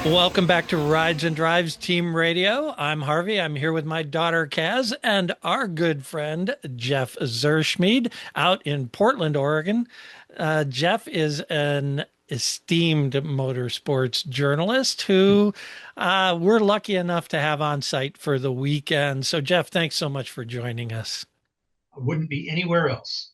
Welcome back to Rides and Drives Team Radio. I'm Harvey. I'm here with my daughter Kaz and our good friend Jeff Zurschmeide out in Portland, Oregon. Jeff is an esteemed motorsports journalist who we're lucky enough to have on site for the weekend. So, Jeff, thanks so much for joining us. I wouldn't be anywhere else.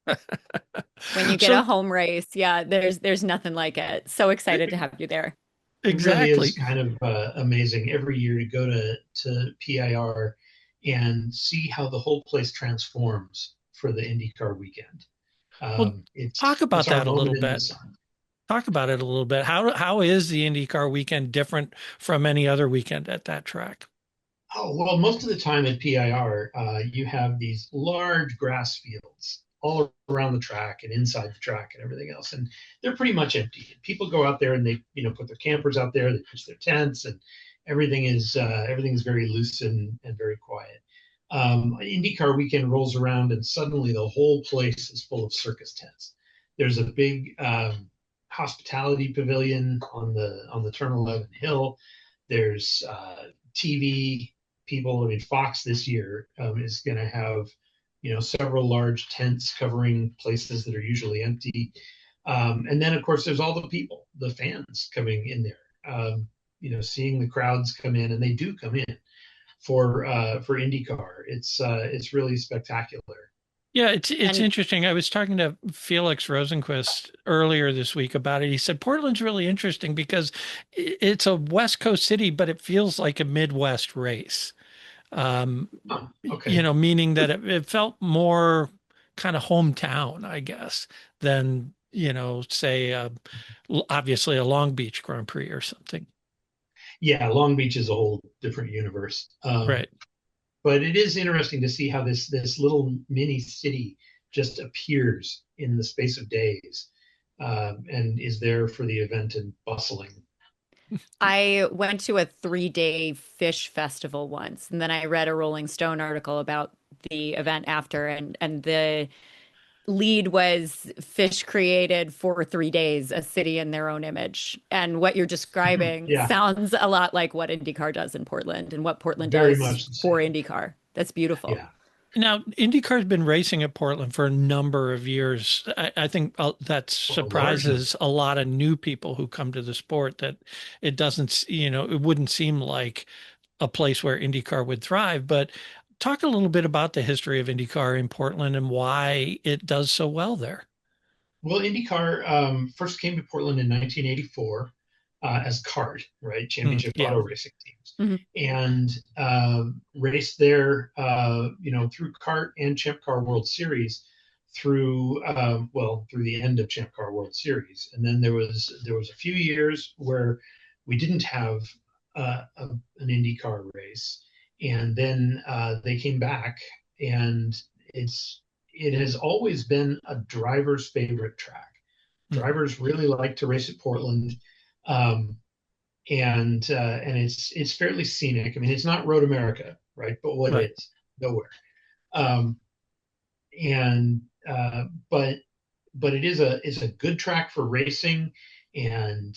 When you get a So, home race, yeah, there's nothing like it. So excited to have you there. It really exactly. is kind of amazing every year to go to PIR and see how the whole place transforms for the IndyCar weekend. Well, talk It's about our that a little moment in the bit. sun. Talk about it a little bit. How is the IndyCar weekend different from any other weekend at that track? Oh, well, most of the time at PIR, you have these large grass fields all around the track and inside the track and everything else. And they're pretty much empty. People go out there and they, put their campers out there, they pitch their tents, and everything is very loose and very quiet. IndyCar weekend rolls around and suddenly the whole place is full of circus tents. There's a big hospitality pavilion on the Turn 11 hill. There's TV people. I mean, Fox this year is going to have, several large tents covering places that are usually empty. And then, of course, there's all the people, the fans coming in there, seeing the crowds come in, and they do come in for IndyCar. It's really spectacular. Yeah, it's And interesting. I was talking to Felix Rosenqvist earlier this week about it. He said Portland's really interesting because it's a West Coast city, but it feels like a Midwest race. Um, Oh, okay. Meaning that it felt more kind of hometown, I guess, than, say, obviously a Long Beach Grand Prix or something. Yeah, Long Beach is a whole different universe. Right. But it is interesting to see how this little mini city just appears in the space of days, and is there for the event and bustling. I went to a 3-day fish festival once, and then I read a Rolling Stone article about the event after, and the lead was fish created for 3 days, a city in their own image. And what you're describing Yeah, sounds a lot like what IndyCar does in Portland and what Portland very does much the for same. IndyCar. That's beautiful. Yeah, Now, IndyCar's been racing at Portland for a number of years. I think that or a large number. surprises a lot of new people who come to the sport that it doesn't, it wouldn't seem like a place where IndyCar would thrive. But talk a little bit about the history of IndyCar in Portland and why it does so well there. Well, IndyCar first came to Portland in 1984 as CART, right? Championship Yeah. Auto Racing Teams, Mhm. and raced there, through CART and Champ Car World Series through the end of Champ Car World Series, and then there was a few years where we didn't have an IndyCar race, and then they came back, and it has always been a driver's favorite track. Mhm. Drivers really like to race at Portland, um, and it's fairly scenic. I mean, it's not Road America, right? But what Right. is nowhere. Um, and but it is a good track for racing, and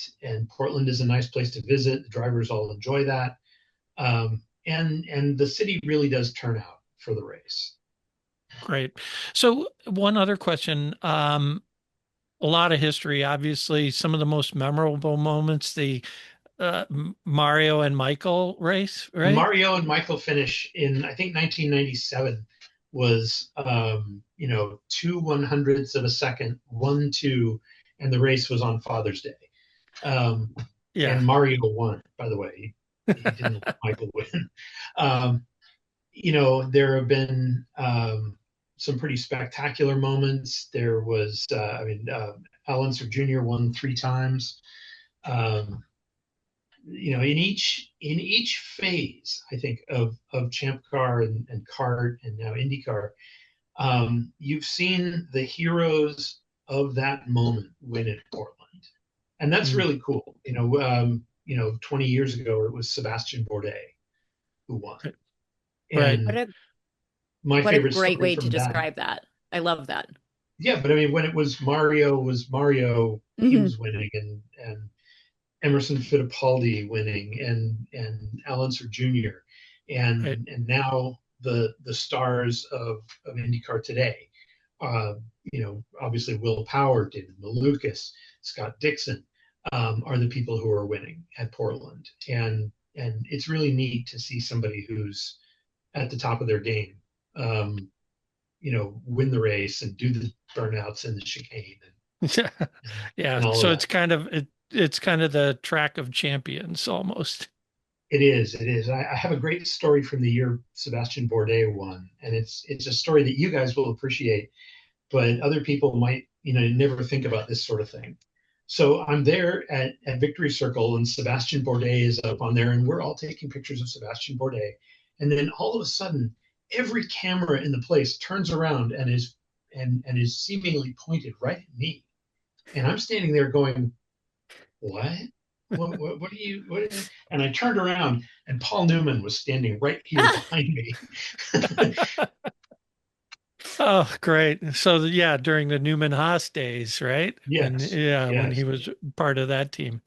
Portland is a nice place to visit. The drivers all enjoy that, and the city really does turn out for the race. Great. So one other question. A lot of history, obviously, some of the most memorable moments, the Mario and Michael race, The right? Mario and Michael finish in, I think, 1997 was, 2/100ths of a second, 1-2, and the race was on Father's Day. Um, Yeah. and Mario won, by the way. He didn't let Michael win. Um, there have been some pretty spectacular moments. There was, Al Unser Jr. won 3 times. Um, in each phase, I think of Champ Car and CART and now IndyCar, you've seen the heroes of that moment win at Portland, and that's Mm. really cool. 20 years ago it was Sebastian Bourdais who won, Right. What and a my what a favorite great story way to from that. describe that. I love that. Yeah, but I mean, when it was Mario, he Mhm. was winning, Emerson Fittipaldi winning and Al Unser Jr. Right. and now the stars of IndyCar today. Uh, Obviously Will Power, David Malukas, Scott Dixon are the people who are winning at Portland, and it's really neat to see somebody who's at the top of their game, win the race and do the burnouts and the chicane Yeah. and, Yeah. and all of So that. it's kind of the track of champions almost. It is. It is. I have a great story from the year Sebastian Bourdais won, and it's a story that you guys will appreciate, but other people might, never think about this sort of thing. So I'm there at Victory Circle, and Sebastian Bourdais is up on there, and we're all taking pictures of Sebastian Bourdais. And then all of a sudden, every camera in the place turns around and is seemingly pointed right at me. And I'm standing there going, "What? What are you? What?" And I turned around, and Paul Newman was standing right here behind me. Oh, great. So yeah, during the Newman Haas days, right? When Yes, yeah, when he yes. was part of that team.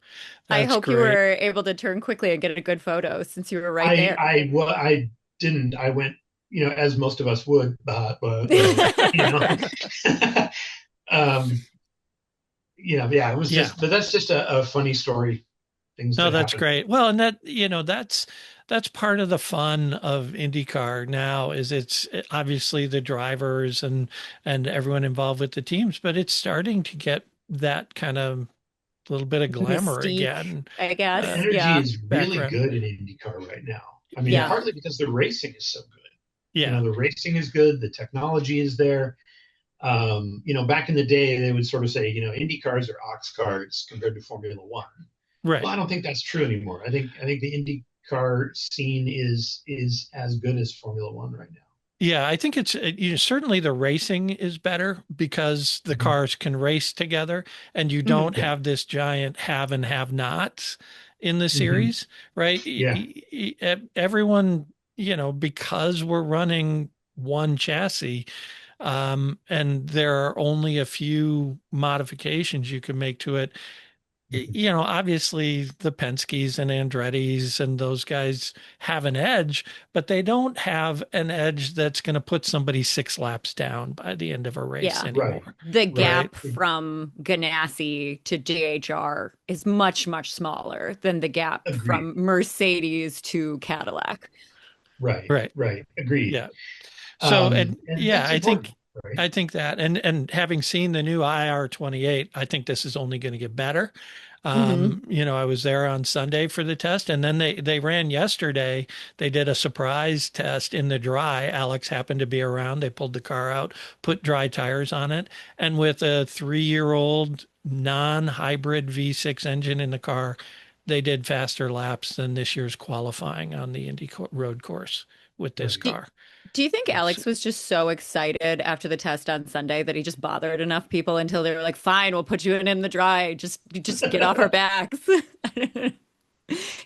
I That's hope you great. were able to turn quickly and get a good photo since you were right I there. I well, I didn't. I went, as most of us would, you know. um, yeah, it was Yeah. just, but that's just a funny story. Things No, that that's happen. great. Well, and that's part of the fun of IndyCar now is it's obviously the drivers and everyone involved with the teams, but it's starting to get that kind of little bit of glamour Mystique, again. I The guess. energy Yeah. is really Background. good in IndyCar right now. I mean, Yeah. Yeah. partly because the racing is so good. Yeah. The racing is good. The technology is there. Back in the day, they would sort of say, IndyCars are ox carts compared to Formula One. Well, Right. I don't think that's true anymore. I think the IndyCar scene is as good as Formula One right now. Yeah, I think it's certainly the racing is better because the Mhm. cars can race together and you Mhm. don't Yeah. have this giant have and have nots in the Hmm. series, right? Yeah. Everyone, because we're running one chassis, and there are only a few modifications you can make to it, Mhm. obviously the Penskes and Andretti's and those guys have an edge, but they don't have an edge that's going to put somebody 6 laps down by the end of a race Yeah. Right. anymore, The Right. right? gap from Ganassi to JHR is much, much smaller than the gap Agreed. from Mercedes to Cadillac. Right. Right. Right. Agreed. Yeah. So, and And yeah, that's I think important. Right. I think that, and having seen the new IR28, I think this is only going to get better. Hmm. I was there on Sunday for the test, and then they ran yesterday. They did a surprise test in the dry. Alex happened to be around. They pulled the car out, put dry tires on it, and with a 3-year-old non-hybrid V6 engine in the car, they did faster laps than this year's qualifying on the road course with this Right. Do, car. do you think It's Alex was just so excited after the test on Sunday that he just bothered enough people until they were like, "Fine, we'll put you in the dry. Just get off our backs."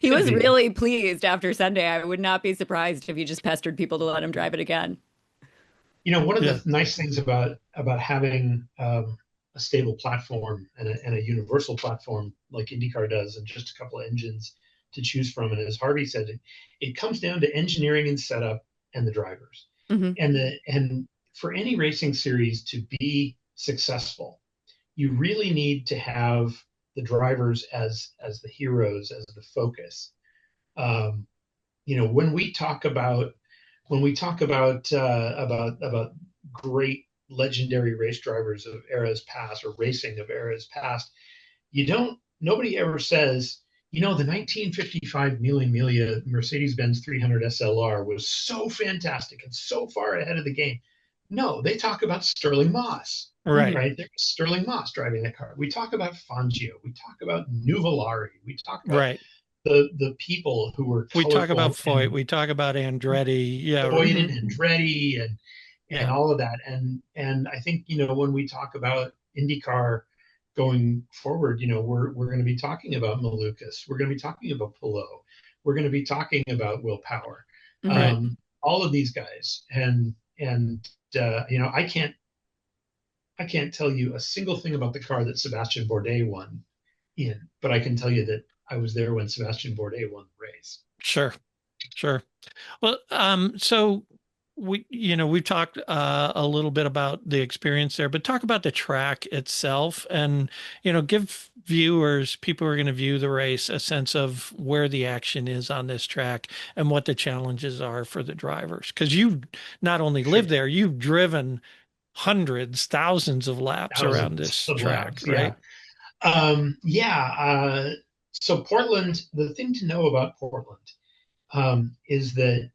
He Could was be. really pleased after Sunday. I would not be surprised if he just pestered people to let him drive it again. One of yeah, the nice things about having a stable platform and a universal platform like IndyCar does, and just a couple of engines to choose from, and as Harvey said, it comes down to engineering and setup and the drivers, Hmm. and for any racing series to be successful, you really need to have the drivers as the heroes, as the focus. Um, when we talk about about great legendary race drivers of eras past, or racing of eras past, nobody ever says, the 1955 Mille Miglia Mercedes-Benz 300 SLR was so fantastic and so far ahead of the game. No, they talk about Sterling Moss, right. Hmm. right? There's Sterling Moss driving that car. We talk about Fangio. We talk about Nuvolari. We talk about Right. the people who were We talk about colorful Foyt, and we talk about Andretti. Yeah. Boyd Hmm. and Andretti and Yeah. all of that. And I think, when we talk about IndyCar going forward, we're going to be talking about Malukas. We're going to be talking about Palou. We're going to be talking about Will Power. Hmm. Right. All of these guys. And I can't tell you a single thing about the car that Sebastian Bourdais won in, but I can tell you that I was there when Sebastian Bourdais won the race. Sure, sure. Well, so we've talked a little bit about the experience there, but talk about the track itself and, give viewers, people who are going to view the race, a sense of where the action is on this track and what the challenges are for the drivers. Because you not only live Sure. there, you've driven hundreds, thousands of laps around Thousands this of track, laps. Yeah. right? Yeah. So Portland, the thing to know about Portland is that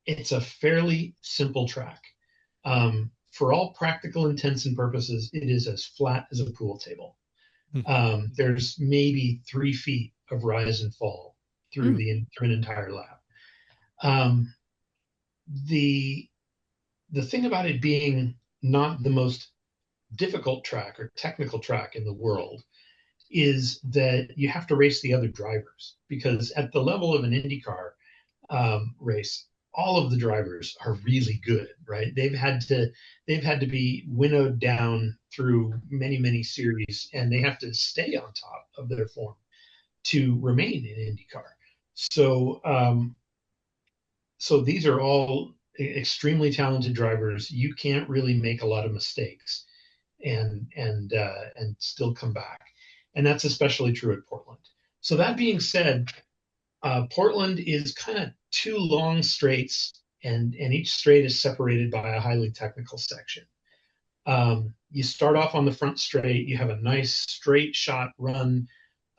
it's a fairly simple track. For all practical intents and purposes, it is as flat as a pool table. Hmm. There's maybe 3 feet of rise and fall through through an entire lap. Um, the the thing about it being not the most difficult track or technical track in the world is that you have to race the other drivers, because at the level of an IndyCar race, all of the drivers are really good, right? They've had to be winnowed down through many series, and they have to stay on top of their form to remain in IndyCar. So so these are all extremely talented drivers. You can't really make a lot of mistakes and still come back, and that's especially true at Portland. So that being said, Portland is kind of two long straights, and each straight is separated by a highly technical section. You start off on the front straight. You have a nice straight shot run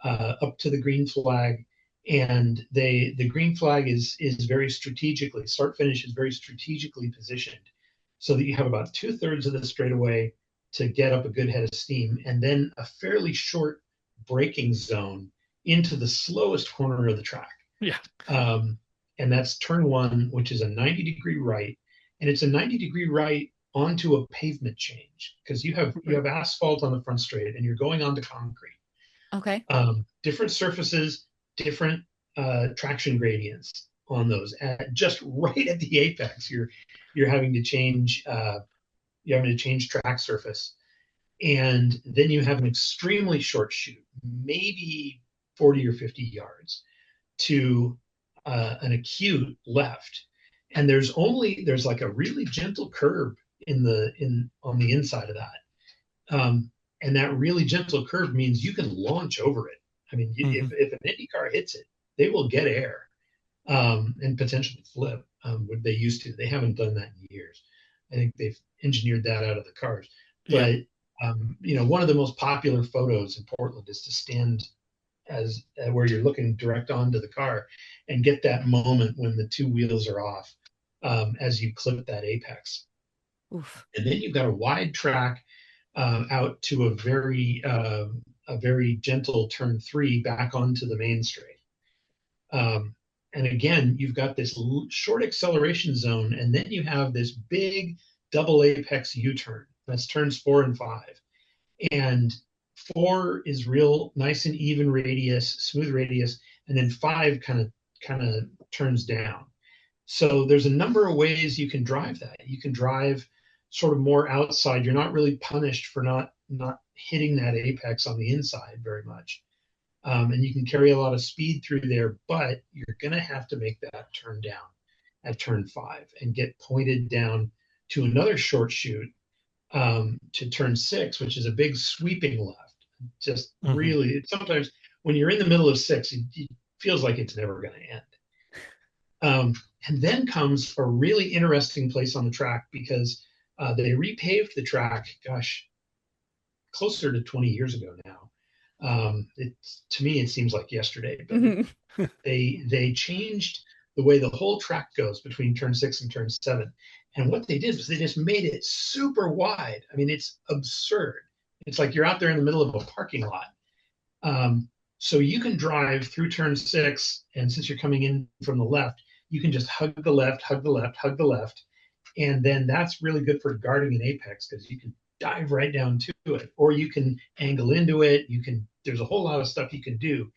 up to the green flag, and the green flag is very strategically, start finish is very strategically positioned, so that you have about 2/3 of the straightaway to get up a good head of steam, and then a fairly short braking zone into the slowest corner of the track. Yeah. And that's turn one, which is a 90-degree right, and it's a 90-degree right onto a pavement change, because you have asphalt on the front straight and you're going onto concrete. Okay. Different surfaces, different traction gradients on those. Just right at the apex, you're having to change track surface, and then you have an extremely short shoot, maybe 40 or 50 yards, to an acute left, and there's like a really gentle curve on the inside of that. And that really gentle curve means you can launch over it. I mean, if an IndyCar hits it, they will get air and potentially flip. What they used to, they haven't done that in years. I think they've engineered that out of the cars. But one of the most popular photos in Portland is to stand as where you're looking direct onto the car and get that moment when the two wheels are off as you clip that apex. Oof. And then you've got a wide track out to a very gentle turn three back onto the main straight. And again, you've got this short acceleration zone, and then you have this big double apex U-turn. That's turns 4 and 5. And 4 is real nice and even radius, smooth radius, and then 5 kind of turns down. So there's a number of ways you can drive that. You can drive sort of more outside. You're not really punished for not hitting that apex on the inside very much. And you can carry a lot of speed through there, but you're going to have to make that turn down at turn 5 and get pointed down to another short shoot to turn 6, which is a big sweeping left. Just really, sometimes when you're in the middle of 6, it feels like it's never going to end. And then comes a really interesting place on the track, because they repaved the track, gosh, closer to 20 years ago now. To me, it seems like yesterday, but they changed the way the whole track goes between turn 6 and turn 7. And what they did was they just made it super wide. I mean, it's absurd. It's like you're out there in the middle of a parking lot. So you can drive through turn 6, and since you're coming in from the left, you can just hug the left, hug the left, hug the left. And then that's really good for guarding an apex, because you can dive right down to it, or you can angle into it. There's a whole lot of stuff you can do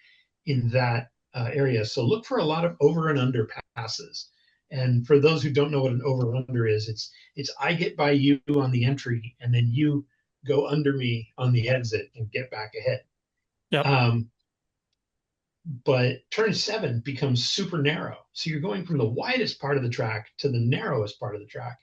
in that area. So look for a lot of over and under passes. And for those who don't know what an over and under is, it's I get by you on the entry, and then you go under me on the exit and get back ahead. Yep. but turn 7 becomes super narrow. So you're going from the widest part of the track to the narrowest part of the track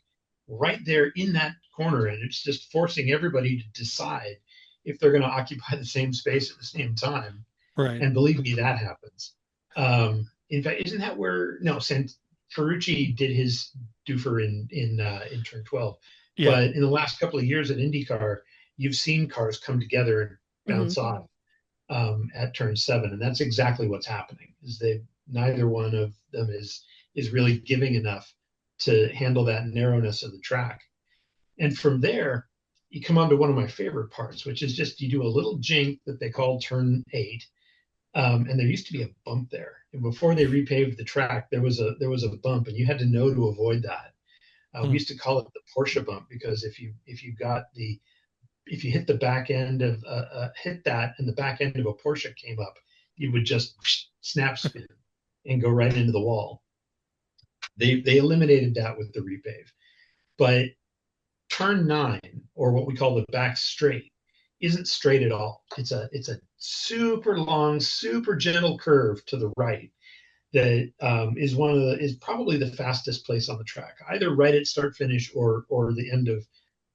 right there in that corner. And it's just forcing everybody to decide if they're going to occupy the same space at the same time. Right. And believe me, that happens. In fact, isn't that where, no, Ferrucci did his doofer in turn 12. Yeah. But in the last couple of years at IndyCar, you've seen cars come together and bounce off at turn 7, and that's exactly what's happening. Is they neither one of them is really giving enough to handle that narrowness of the track. And from there, you come on to one of my favorite parts, which is just you do a little jink that they call turn 8, and there used to be a bump there. And before they repaved the track, there was a bump, and you had to know to avoid that. We used to call it the Porsche bump, because if you hit the back end of hit that and the back end of a Porsche came up, you would just snap spin and go right into the wall. They eliminated that with the repave. But turn 9, or what we call the back straight, isn't straight at all. It's a super long, super gentle curve to the right that is probably the fastest place on the track. Either right at start finish or the end of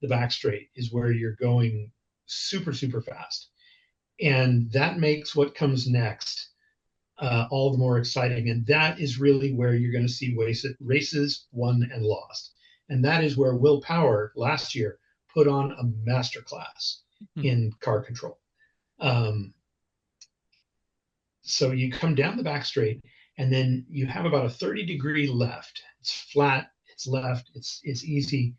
the back straight is where you're going super, super fast. And that makes what comes next all the more exciting. And that is really where you're going to see races won and lost. And that is where Will Power last year put on a masterclass in car control. So you come down the back straight, and then you have about a 30-degree left. It's flat, it's left, it's easy.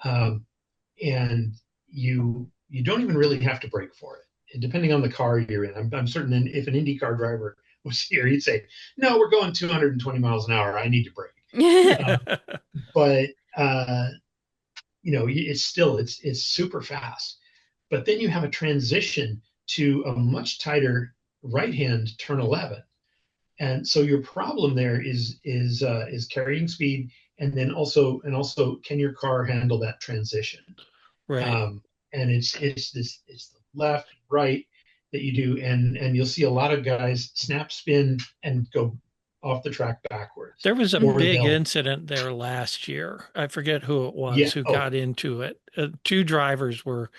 And you don't even really have to brake for it. And depending on the car you're in, I'm certain if an IndyCar driver was here, he'd say, "No, we're going 220 miles an hour. I need to brake." But it's super fast. But then you have a transition to a much tighter right-hand turn 11, and so your problem there is carrying speed, and then also can your car handle that transition? Right. And it's the left, right that you do, and you'll see a lot of guys snap spin and go off the track backwards. There was a big incident there last year. I forget who it was who got into it. Two drivers were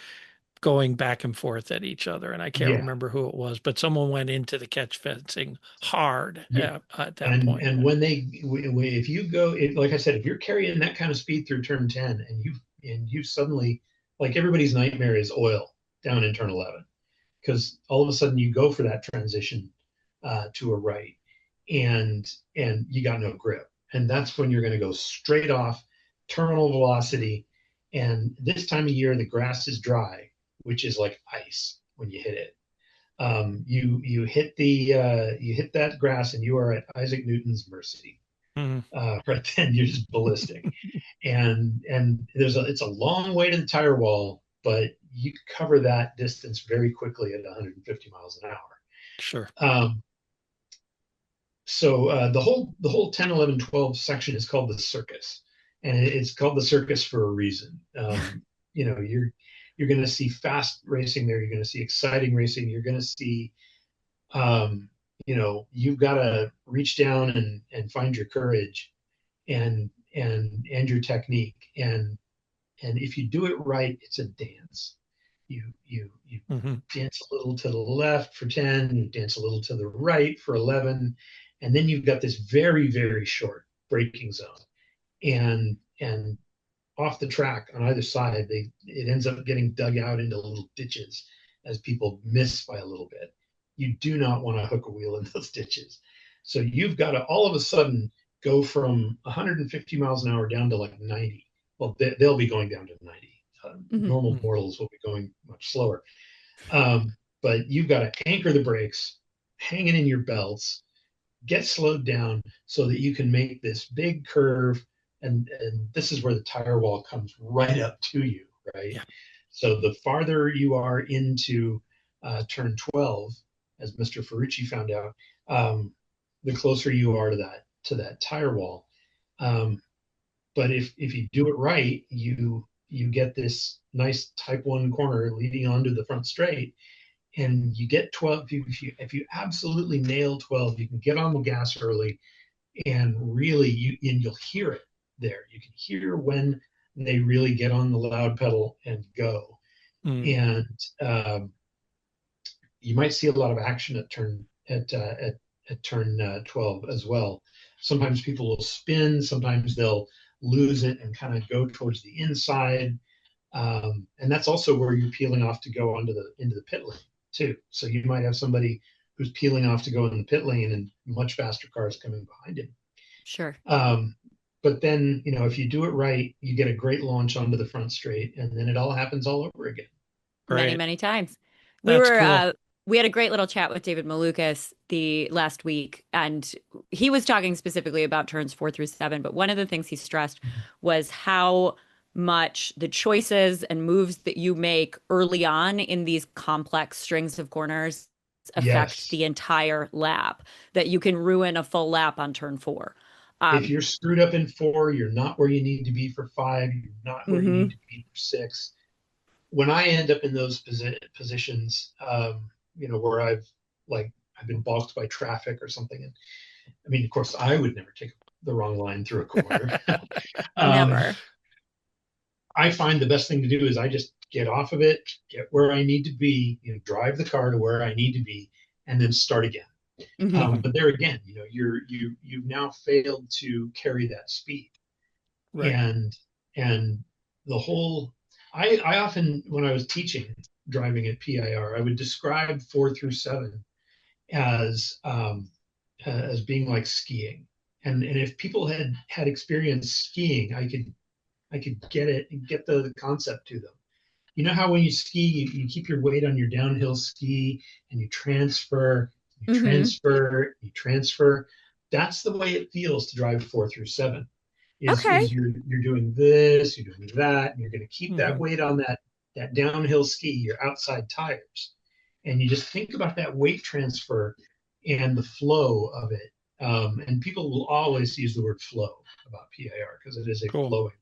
going back and forth at each other, and I can't remember who it was, but someone went into the catch fencing hard at that point. And if you go, like I said, if you're carrying that kind of speed through turn 10, and you suddenly, like, everybody's nightmare is oil down in turn 11, because all of a sudden you go for that transition to a right, and you got no grip, and that's when you're going to go straight off terminal velocity. And this time of year, the grass is dry, which is like ice when you hit it. You hit that grass, and you are at Isaac Newton's mercy. Right then, you're just ballistic. and it's a long way to the tire wall, but you cover that distance very quickly at 150 miles an hour. Sure. So the whole 10, 11, 12 section is called the circus, and it's called the circus for a reason. You're going to see fast racing there. You're going to see exciting racing. You're going to see, you've got to reach down and find your courage and your technique. And if you do it right, it's a dance. You dance a little to the left for 10, you dance a little to the right for 11, and then you've got this very, very short braking zone. And off the track on either side, it ends up getting dug out into little ditches as people miss by a little bit. You do not want to hook a wheel in those ditches. So you've got to all of a sudden go from 150 miles an hour down to like 90. Well, they'll be going down to 90. Normal mortals will be going much slower. But you've got to anchor the brakes, hang it in your belts, get slowed down so that you can make this big curve. And this is where the tire wall comes right up to you, right? Yeah. So the farther you are into turn 12, as Mr. Ferrucci found out, the closer you are to that tire wall. But if you do it right, you get this nice type 1 corner leading onto the front straight, and you get 12, if you absolutely nail 12, you can get on the gas early, and really you'll hear it there. You can hear when they really get on the loud pedal and go. Mm. And you might see a lot of action at turn 12 as well. Sometimes people will spin, sometimes they'll lose it and kind of go towards the inside. And that's also where you're peeling off to go into the pit lane too. So you might have somebody who's peeling off to go in the pit lane and much faster cars coming behind him. Sure. But then, if you do it right, you get a great launch onto the front straight, and then it all happens all over again. Many, Right. many times. That's cool. We had a great little chat with David Malukas the last week, and he was talking specifically about turns 4 through 7. But one of the things he stressed was how much the choices and moves that you make early on in these complex strings of corners affect Yes. the entire lap, that you can ruin a full lap on turn 4. If you're screwed up in 4, you're not where you need to be for 5. You're not where you need to be for 6. When I end up in those positions, where I've been balked by traffic or something, and I mean, of course, I would never take the wrong line through a corner. Never. I find the best thing to do is I just get off of it, get where I need to be, drive the car to where I need to be, and then start again. But there again, you've now failed to carry that speed, Right. and the whole. I often, when I was teaching driving at PIR, I would describe 4 through 7 as being like skiing, and if people had experienced skiing, I could get it and get the concept to them. You know how when you ski, you keep your weight on your downhill ski and you transfer. You transfer. That's the way it feels to drive 4 through 7. Okay. Is you're doing this, you're doing that, and you're going to keep that weight on that downhill ski, your outside tires, and you just think about that weight transfer and the flow of it. And people will always use the word flow about PIR because it is a Cool. flowing.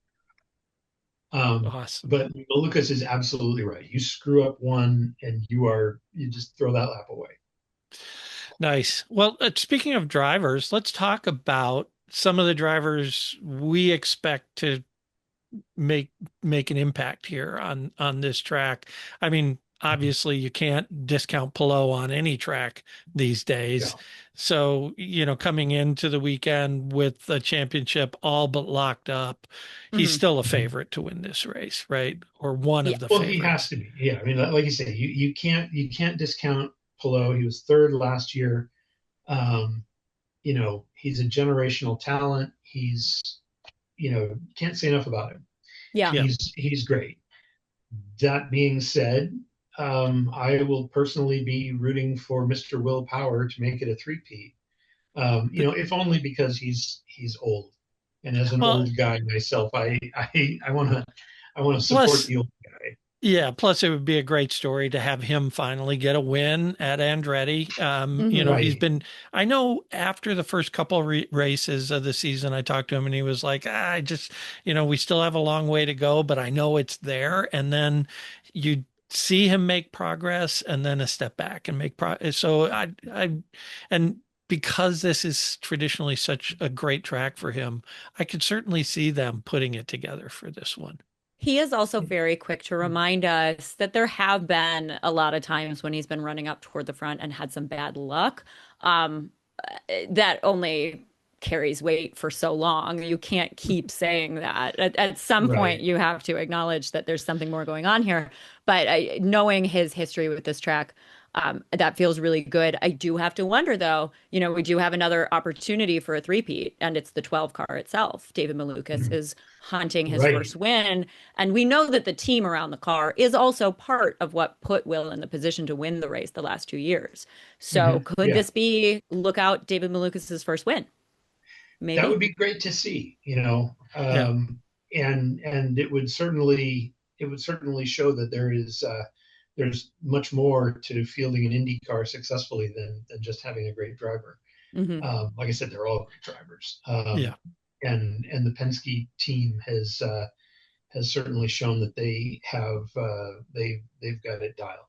Awesome. But Lucas is absolutely right. You screw up one, and you just throw that lap away. Nice. Well, speaking of drivers, let's talk about some of the drivers we expect to make an impact here on this track. I mean, obviously you can't discount Palou on any track these days. Yeah. So, coming into the weekend with the championship all but locked up, he's still a favorite to win this race, right? Or one of the Well, favorites. he has to be. Yeah. I mean, like you say, you can't discount Palou. He was third last year. He's a generational talent. Can't say enough about him. Yeah. He's great. That being said, I will personally be rooting for Mr. Will Power to make it a three-peat. If only because he's old, and as an old guy myself, I want to support the old guy. Yeah, plus it would be a great story to have him finally get a win at Andretti. Right. He's been, I know after the first couple races of the season, I talked to him and he was like, I just, we still have a long way to go, but I know it's there. And then you see him make progress and then a step back and make progress. So and because this is traditionally such a great track for him, I could certainly see them putting it together for this one. He is also very quick to remind us that there have been a lot of times when he's been running up toward the front and had some bad luck. That only carries weight for so long. You can't keep saying that. At some point, you have to acknowledge that there's something more going on here. But knowing his history with this track, that feels really good. I do have to wonder, though, we do have another opportunity for a three-peat, and it's the 12 car itself. David Malukas is hunting his first win. And we know that the team around the car is also part of what put Will in the position to win the race the last 2 years. So could this be, look out, David Malukas' first win? Maybe. That would be great to see, and it would certainly show that there's much more to fielding an Indy car successfully than just having a great driver. Like I said, they're all great drivers. And the Penske team has certainly shown that they've got it dialed.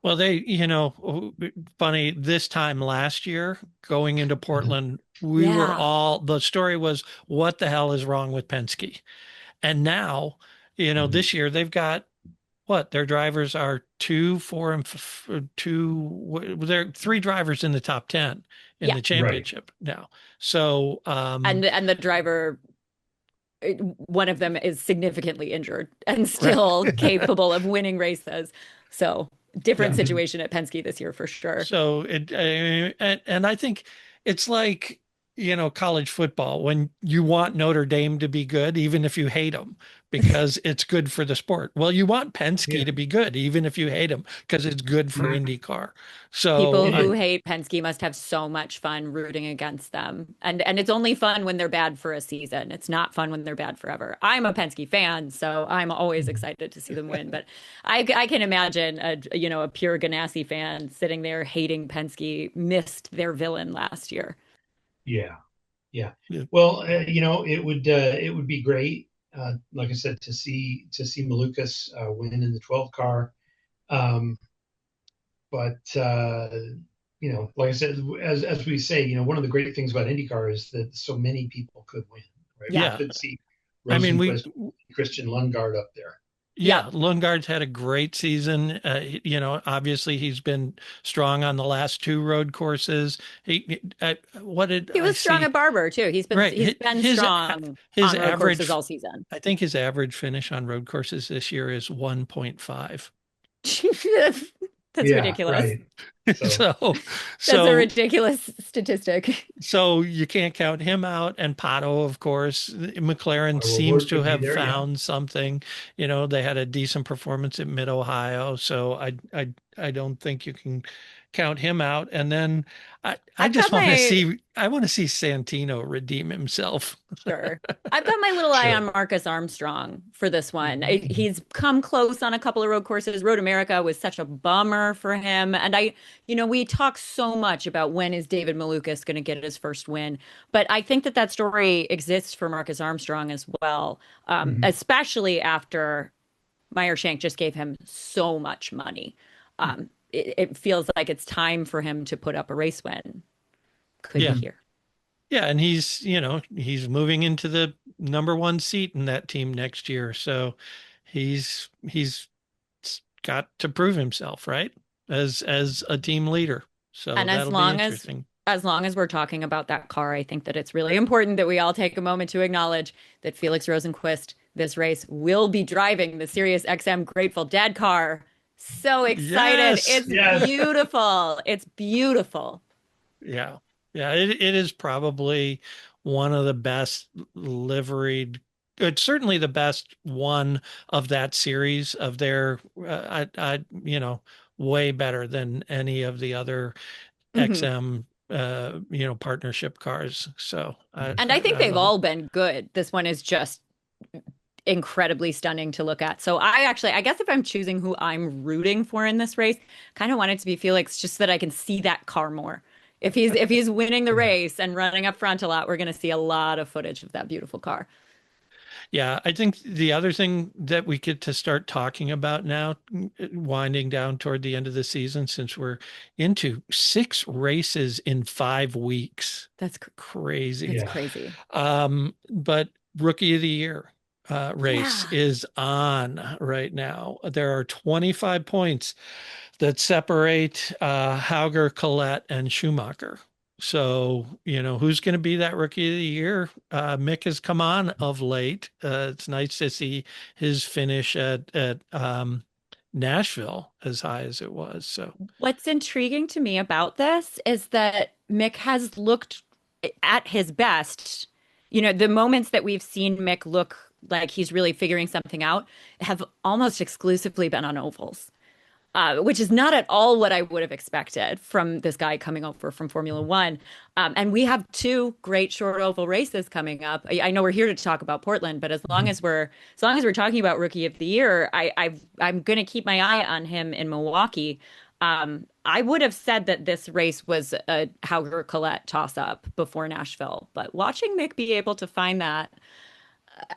Well, funny, this time last year, going into Mhm. Portland, Yeah. the story was, what the hell is wrong with Penske? And now, Mhm. this year they've got what? Their drivers are two, four, and they're three drivers in the top 10 in Yeah. the Right. championship now. So, And the driver, one of them is significantly injured and right. still capable of winning races. So different Yeah. Mhm. situation at Penske this year for sure. So and I think it's like, college football when you want Notre Dame to be good, even if you hate them, because it's good for the sport. Well, you want Penske Yeah. to be good, even if you hate them, because it's good for Mhm. IndyCar. So People It who is. hate Penske must have so much fun rooting against them. And it's only fun when they're bad for a season. It's not fun when they're bad forever. I'm a Penske fan, so I'm always excited to see them win. But I can imagine a pure Ganassi fan sitting there hating Penske missed their villain last year. Yeah. Yeah. yeah, Well, it would be great, like I said, to see Malukas win in the 12 car. Um, but like I said, as we say, one of the great things about IndyCar is that so many people could win, right? We Yeah. yeah. could see I mean, we Rosenqvist, Christian Lundgaard up there. Yep. Yeah, Lundgaard's had a great season. Obviously he's been strong on the last two road courses. What did He I was strong see? at Barber too. Right, He's been strong his on road courses average, all season. I think his average finish on road courses this year is 1.5. That's Yeah, ridiculous. right. So So, That's a so ridiculous statistic. So you can't count him out. And Pato, of course, McLaren our seems reward to could be have there. Yeah. found something. They had a decent performance at Mid Ohio, so I don't think you can count him out. And then I I've just got my want to see Santino redeem himself. Sure. I've got my little eye on Sure. Marcus Armstrong for this one. Mhm. He's come close on a couple of road courses. Road America was such a bummer for him. And we talk so much about when is David Malukas going to get his first win. But I think that story exists for Marcus Armstrong as well, Mhm. especially after Meyer Shank just gave him so much money. It feels like it's time for him to put up a race win. Could be Yeah. Mhm. here. Yeah, and he's moving into the number one seat in that team next year. So he's got to prove himself, right? As a team leader. So And that'll be interesting. as long as we're talking about that car, I think that it's really important that we all take a moment to acknowledge that Felix Rosenqvist this race will be driving the Sirius XM Grateful Dead car. So excited. Yes. It's Yes. beautiful. It's beautiful. Yeah. Yeah. It is probably one of the best liveried. It's certainly the best one of that series of their, way better than any of the other Mhm. XM, partnership cars. So And I think I they've love it. all been good. This one is just incredibly stunning to look at. So I guess if I'm choosing who I'm rooting for in this race, kind of want it to be Felix just so that I can see that car more. If he's winning the Yeah. race and running up front a lot, we're going to see a lot of footage of that beautiful car. Yeah, I think the other thing that we get to start talking about now, winding down toward the end of the season, since we're into 6 races in 5 weeks. That's Crazy. that's Yeah. crazy. But Rookie of the Year race Yeah. is on right now. There are 25 points that separate Hauger, Collette, and Schumacher. So, who's going to be that rookie of the year? Mick has come on of late. It's nice to see his finish at Nashville as high as it was. So, What's intriguing to me about this is that Mick has looked at his best. The moments that we've seen Mick look like he's really figuring something out have almost exclusively been on ovals. Which is not at all what I would have expected from this guy coming over from Formula One. And we have two great short oval races coming up. I know we're here to talk about Portland, but Mhm. as long as we're talking about Rookie of the Year, I'm going to keep my eye on him in Milwaukee. I would have said that this race was a Hauger Collette toss up before Nashville, but watching Mick be able to find that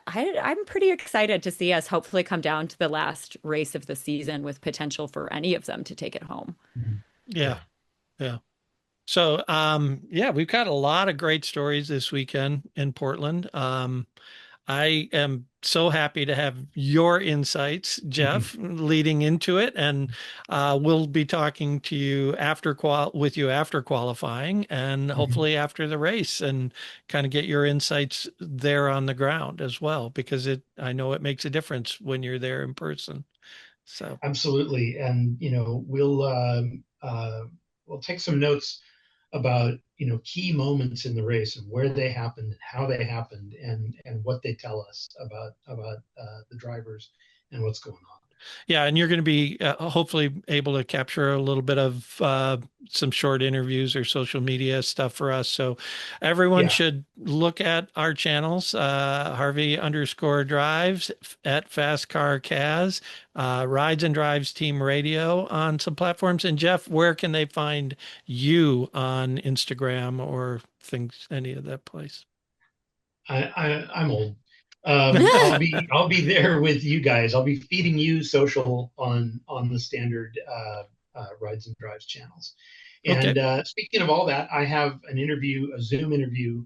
I'm pretty excited to see us hopefully come down to the last race of the season with potential for any of them to take it home. Mhm. Yeah. Yeah. Yeah. So, yeah, we've got a lot of great stories this weekend in Portland. I am so happy to have your insights, Mhm. Jeff, leading into it, and we'll be talking to you with you after qualifying, and Mhm. hopefully after the race, and kind of get your insights there on the ground as well, because I know it makes a difference when you're there in person. So, Absolutely. And, we'll take some notes about, key moments in the race and where they happened, and how they happened, and what they tell us about the drivers and what's going on. yeah, and you're going to be hopefully able to capture a little bit of some short interviews or social media stuff for us. So everyone Yeah. should look at our channels, Harvey_drives at Fast Car Kaz, Rides and Drives Team Radio on some platforms. And Jeff, where can they find you on Instagram or things, any of that place? I'm old. I'll be there with you guys. I'll be feeding you social on the standard rides and drives channels. And Okay. speaking of all that, I have a Zoom interview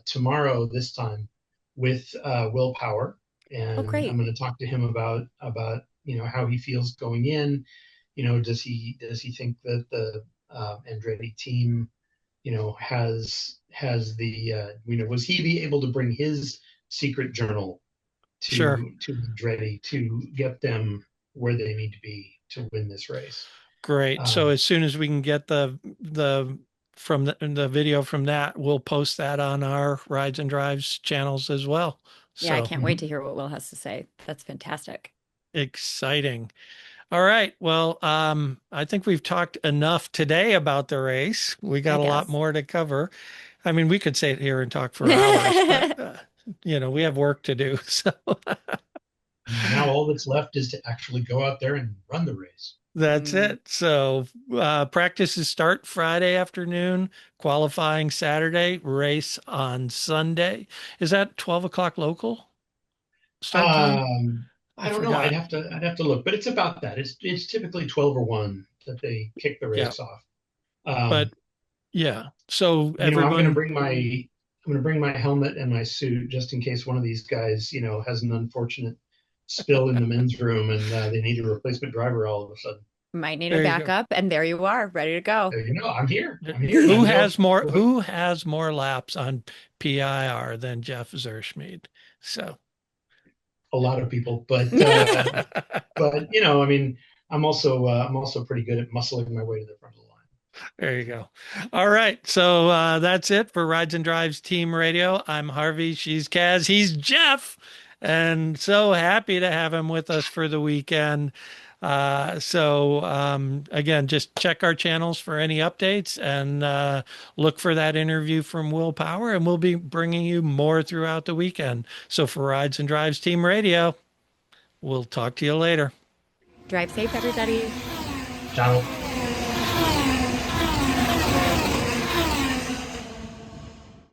tomorrow this time with Will Power, Oh, and I'm great. going to talk to him about how he feels going in. Does he think that the Andretti team has the was he be able to bring his secret journal Sure. to Andretti to get them where they need to be to win this race? Great. So Um, as soon as we can get the from the video from that, we'll post that on our Rides and Drives channels as well. Yeah, I So can't wait to hear what Will has to say. That's fantastic. exciting. All right. Well, I think we've talked enough today about the race. We I got a lot guess. more to cover. I mean, we could sit here and talk for hours, but we have work to do. So Now all that's left is to actually go out there and run the race. that's Mm, it. So practices start Friday afternoon, qualifying Saturday, race on Sunday. Is that 12 o'clock local start time? Um, I I don't know. I'd forgot. have to I'd have to look, but it's about that. It's typically 12 or 1 that they kick the Yeah. race off. But Um, yeah. So I'm going to everyone, bring my helmet and my suit just in case one of these guys, has an unfortunate spill in the men's room and they need a replacement driver all of a sudden. might need a there you go. backup, and there you are, ready to go. So, I'm here. I'm here, and I Who know has more laps on PIR than Jeff Zurschmeide? So a lot of people, but I'm also pretty good at muscling my way to the front of the line. there you go. All right. So that's it for Rides and Drives Team Radio. I'm Harvey. She's Kaz. He's Jeff. And so happy to have him with us for the weekend. Again, just check our channels for any updates and look for that interview from Will Power, and we'll be bringing you more throughout the weekend. So for Rides and Drives Team Radio, we'll talk to you later. Drive safe, everybody. Ciao.